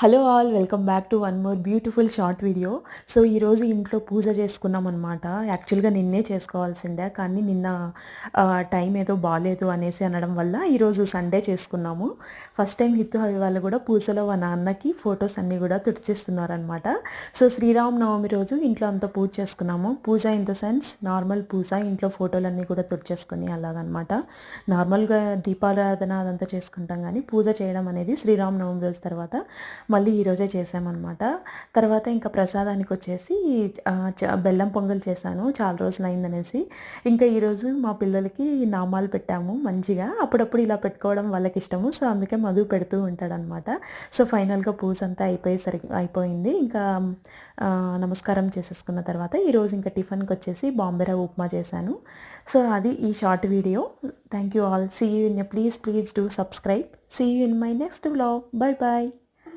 Hello all welcome back to one more beautiful short video. So ఈరోజు ఇంట్లో పూజ చేసుకున్నాం అనమాట. యాక్చువల్గా నిన్నే చేసుకోవాల్సిందే, కానీ నిన్న టైం ఏదో బాగాలేదు అనేసి అనడం వల్ల ఈరోజు సండే చేసుకున్నాము. ఫస్ట్ టైం హిత్తు హవి వాళ్ళు కూడా పూజలో వాళ్ళ నాన్నకి ఫొటోస్ అన్నీ కూడా తుడిచిస్తున్నారనమాట. సో శ్రీరామనవమి రోజు ఇంట్లో అంతా పూజ చేసుకున్నాము. పూజ ఇన్ ద సెన్స్ నార్మల్ పూజ, ఇంట్లో ఫోటోలన్నీ కూడా తుడిచేసుకొని అలాగనమాట. నార్మల్గా దీపారాధన అదంతా చేసుకుంటాం, కానీ పూజ చేయడం అనేది శ్రీరామనవమి రోజు తర్వాత మళ్ళీ ఈరోజే చేసామన్నమాట. తర్వాత ఇంకా ప్రసాదానికి వచ్చేసి బెల్లం పొంగల్ చేశాను, చాలా రోజులు అయిందనేసి. ఇంకా ఈరోజు మా పిల్లలకి నామాలు పెట్టాము మంచిగా. అప్పుడప్పుడు ఇలా పెట్టుకోవడం వాళ్ళకి ఇష్టము, సో అందుకే మధు పెడుతూ ఉంటాడనమాట. సో ఫైనల్గా పూజ అంతా అయిపోయింది. ఇంకా నమస్కారం చేసేసుకున్న తర్వాత ఈరోజు ఇంకా టిఫిన్కి వచ్చేసి బాంబే రవ్వ ఉప్మా చేశాను. సో అది ఈ short video. Thank you all. See you in please do subscribe. See you in my next vlog. Bye bye.